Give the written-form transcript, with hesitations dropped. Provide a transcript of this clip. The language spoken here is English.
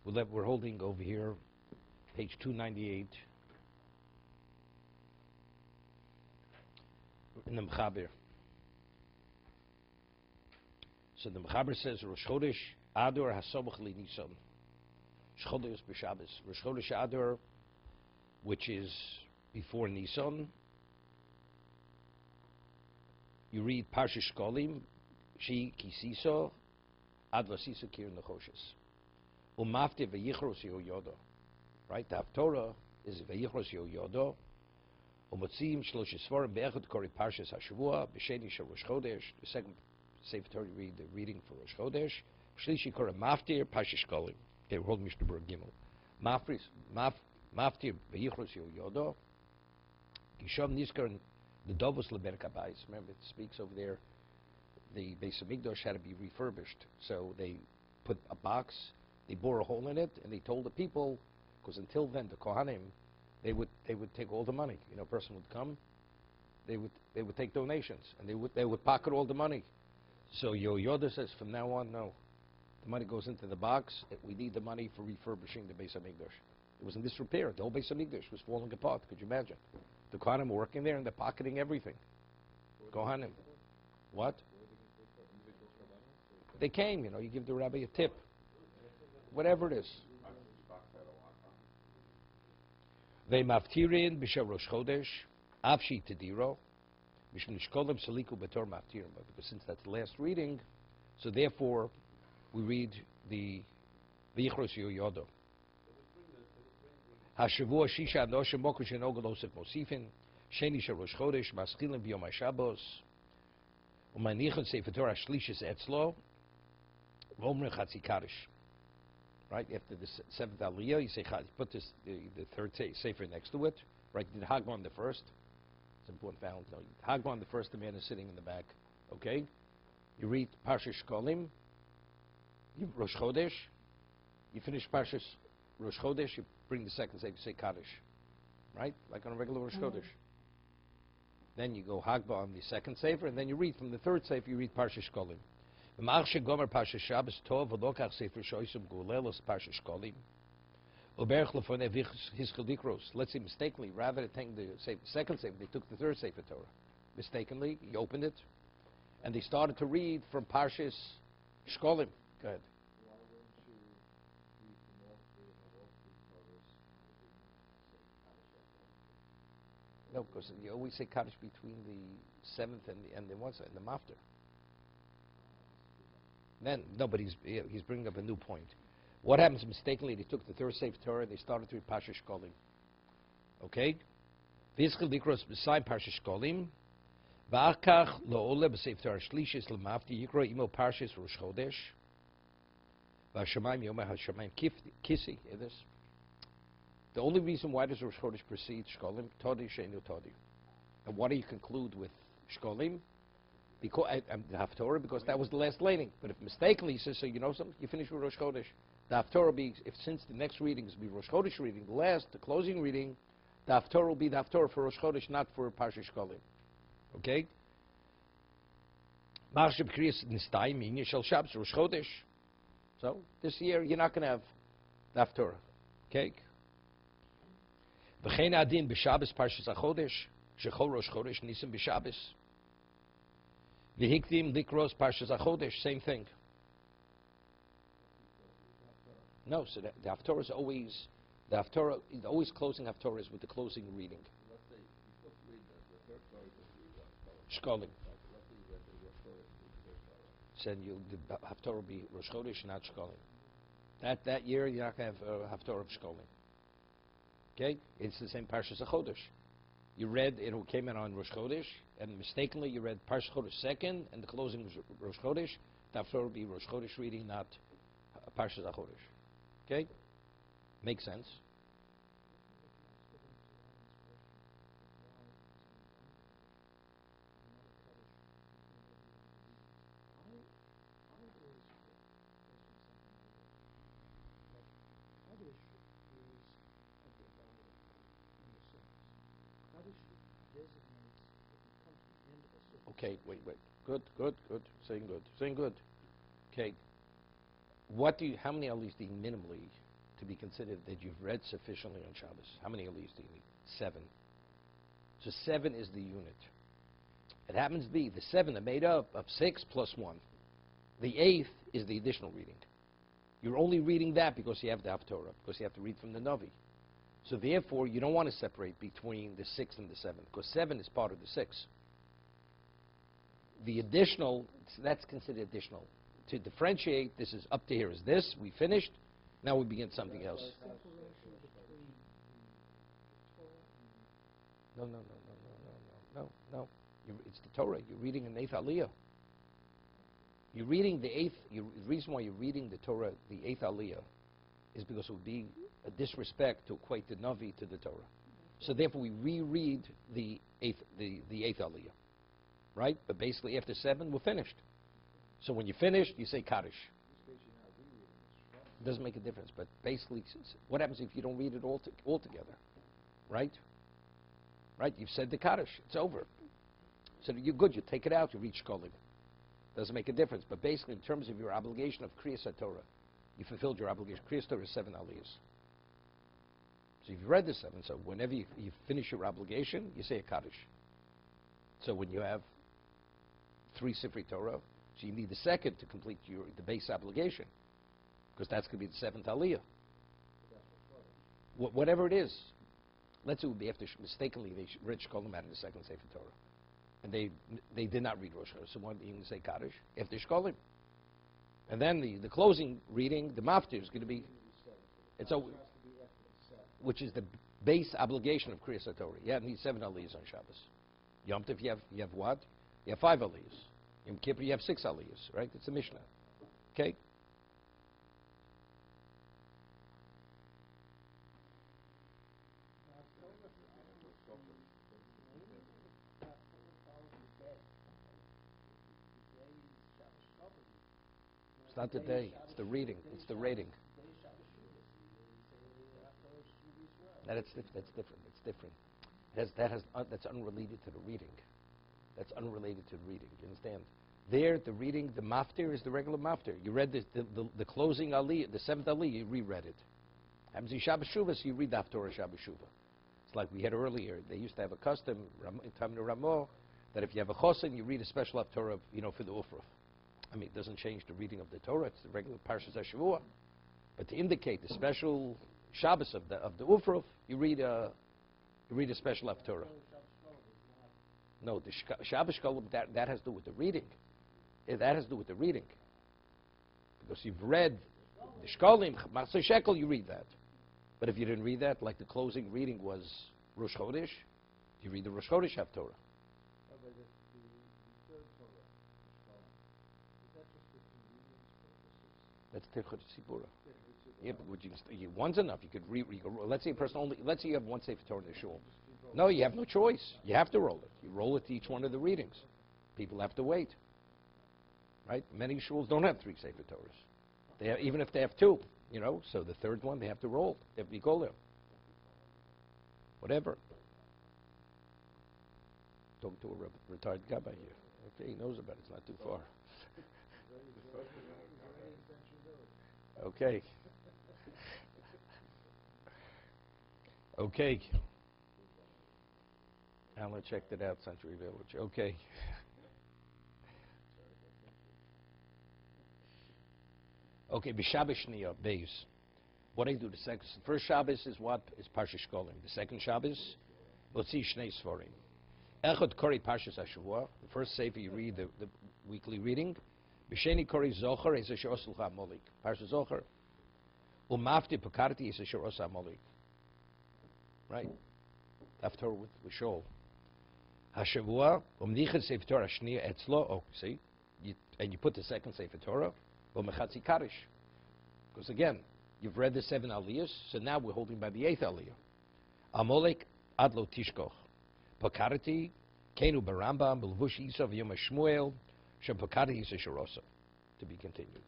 We're holding over here, page 298, in the Mechaber. So the Mechaber says, Rosh Chodesh Adar Hasobach Li Nisan. Chodesh b'Shabbos. Rosh Chodesh Adar, which is before Nisan. You read Parsha Shkolim, Shi Kisiso, Ad Lasisa Kir Nechoshes. Umafte V'yichros Yoyodo. Right? The Haftorah is V'yichros Yoyodo. Umotzim Shlosh Svarim Be'echad Kori Parshas HaShavua, B'Sheni Shel Rosh Chodesh. The second Sefer Torah you read the reading for Rosh Chodesh. Shlishi Kori Maftir, Parsha Shkolim. Okay, we're holding Mishna Berura Gimel. Maftir V'yichros Yoyodo. Gisham Niskar the Dovos Leberek Habayis. Remember, it speaks over there. The Beis Hamikdash had to be refurbished, so they put a box, they bore a hole in it, and they told the people, because until then the Kohanim, they would take all the money. You know, a person would come, they would take donations, and they would pocket all the money. So Yoda says, from now on, no, the money goes into the box. We need the money for refurbishing the Beis Hamikdash. It was in disrepair. The whole Beis Hamikdash was falling apart. Could you imagine? The Kohanim were working there and they're pocketing everything. Kohanim. What? They came, you know, you give the rabbi a tip. Whatever it is. They maftirin b'shav Rosh Chodesh, avshi tediro, mishum nishkolim saliku b'tor maftirin. Because since that's the last reading, so therefore we read the V'yichros Yoyodo. Hashavua Shisha Anoshem Moku Shenogel Osef Mosifin Sheni Shel Rosh Chodesh Maschilim B'Yom HaShabbos U'Manichon Sefer Torah Shlishis Etzlo V'Omrim Chatzi Kaddish. Right after the seventh Aliyah, you say you put this the third Sefer next to it. Right, you did Hagban the first. It's important found. No, Hagban the first. The man is sitting in the back. Okay, you read Parsha Shkolim. You Rosh Chodesh. You finish Parshas Rosh Chodesh, you bring the second sefer, you say Kaddish, right? Like on a regular Rosh Chodesh. Then you go Hagba on the second sefer, and then you read from the third sefer, you read Parsha Shkolim. V'ma'ach shegomer Parsha Shabbos tov v'lokach sefer shoysim gulelos Parsha Shkolim. Uberach lefoneh v'hischel dikros. Let's say mistakenly, rather than taking the second sefer, they took the third sefer Torah. Mistakenly, he opened it, and they started to read from Parshas Shkolim. Go ahead. No, because you always say Kaddish between the seventh and the one side, the mafter. Then, no, but he's bringing up a new point. What happens mistakenly? They took the third Sefer Torah and they started to read Parsha Shkolim. Okay? V'yischel dikros b'sayim Parsha Shkolim. V'achach lo'ole b'Sefer Torah Shlishis l'mafti yikro imo Parshas Rosh Chodesh. V'ashamayim yomeh hashamayim kisi. The only reason why does Rosh Chodesh precede Shkolim, Todi Sheinu Todi. And what do you conclude with Shkolim? Because the Haftorah, because that was the last laning. But if mistakenly he says, so you know something, you finish with Rosh Chodesh. The Haftorah will be, if since the next readings will be Rosh Chodesh reading, the closing reading, the Haftorah will be the Haftorah for Rosh Chodesh, not for Parsha Shkolim. Okay? Marshab Kriyas Nistayim Minya Shel Shabbos Rosh Chodesh. So this year you're not going to have the Haftorah. Okay? V'chein adin b'Shabbos Parshas HaChodesh shechol Rosh Chodesh Nisan b'Shabbos v'hikdim likros Parshas HaChodesh, same thing. No, so the Haftorah is always always closing Haftorah is with the closing reading. Let's say you're supposed to read the third Torah, you're supposed to read Shkolim. Let's say you read the Rosh Chodesh, the third Torah. Said the Haftorah will be Rosh Chodesh, not Shkolim. That year you're not going to have Haftorah of Shkolim. Okay, it's the same Parshas HaChodesh. You read, it came in on Rosh Chodesh, and mistakenly you read Parshas Chodesh second, and the closing was Rosh Chodesh. The Haftorah will be Rosh Chodesh reading, not Parshas HaChodesh. Okay, makes sense. Okay, wait. Good. Saying good. Okay. How many aliyahs do you minimally to be considered that you've read sufficiently on Shabbos? How many aliyahs do you need? 7. So 7 is the unit. It happens to be the 7 are made up of 6 plus 1. The 8th is the additional reading. You're only reading that because you have the Haftorah, because you have to read from the Navi. So therefore, you don't want to separate between the 6 and the 7, because 7 is part of the 6. The additional, that's considered additional. To differentiate, this is up to here is this, we finished, now we begin something else. No. It's the Torah. You're reading an 8th aliyah. You're reading the 8th, the reason why you're reading the Torah, the 8th aliyah, is because it would be a disrespect to equate the Navi to the Torah. So therefore we reread the 8th aliyah, right? But basically after 7, we're finished. So when you're finished, you say Kaddish. It doesn't make a difference, but basically, what happens if you don't read it all together, right? Right? You've said the Kaddish. It's over. So you're good. You take it out. You read Shkolim. Doesn't make a difference. But basically, in terms of your obligation of Kriyas HaTorah, you fulfilled your obligation. Kriyas HaTorah is 7 aliyahs. So you've read the 7. So whenever you finish your obligation, you say a Kaddish. So when you have 3 Sifrei Torah, so you need the 2nd to complete the base obligation, because that's going to be the 7th aliyah. Whatever it is. Let's say it would be after mistakenly they read Shkolim out in the 2nd Sefer Torah, and they did not read Rosh Chodesh. So one you can say Kaddish after Shkolim, and then the closing reading, the Maftir is going to be which is the base obligation of Kriyas HaTorah. You need 7 aliyahs on Shabbos. Yom Tov you have what? You have 5 aliyahs. Yom Kippur you have 6 aliyahs. Right? It's a Mishnah. Okay. It's not the day, it's the reading, it's the rating. That's different. That's unrelated to the reading. That's unrelated to the reading, you understand? There, the reading, the maftir is the regular maftir. You read the closing aliyah, the 7th aliyah, you reread it. Happens in Shabbos Shuvah, so you read the Haftorah Shabbos Shuvah. It's like we had earlier, they used to have a custom, in time to Ramo, that if you have a chosin, you read a special Haftorah, for the Ufruf. I mean, it doesn't change the reading of the Torah. It's the regular pashas HaShavua. But to indicate the special Shabbos of the Ufruf, you read a special Haftorah. No, the Shabbos Shkolim, that has to do with the reading. That has to do with the reading. Because you've read the Shkolim, Matzah Shekel, you read that. But if you didn't read that, like the closing reading was Rosh Chodesh, you read the Rosh Chodesh Haftorah. That's Tirchot Sibura. Yeah, but one's enough. You could let's say a person let's say you have one Sefer Torah in the shul. No, you have no choice. You have to roll it. You roll it to each one of the readings. People have to wait. Right? Many shuls don't have 3 Sefer Torahs. Even if they have 2, so the 3rd one they have to roll. They have to go there. Whatever. Talk to a retired gabbai here. Okay, he knows about it. It's not too far. Okay. Okay. Alan checked it out, Century Village. Okay. Okay, B'Shabbos Shniya, Beis. What do you do? The first Shabbos is what? Is Parsha Shkolim. The second Shabbos, let's see Shnei Sforim. Echad Kori Parshas HaShavua. The first Sefer you read the weekly reading. B'Sheni Kori Zohar is Asher Osulcha Amolik. Parsha Zohar. Umafti Pakarti is Asher Osa Amolik. Right? After with Shaul. HaShavua. Umnichad Sefer Torah Shniya Etzlo. Oh, see? And you put the second Sefer Torah. Umechatzi Kaddish. Because again, you've read the 7 aliyahs, so now we're holding by the 8th aliyah. Amolik Adlo Tishkoch. Pakarti Kenu Barambam Belvush Isav Yom Shmuel Shem Pakarti is a Sharosa. To be continued.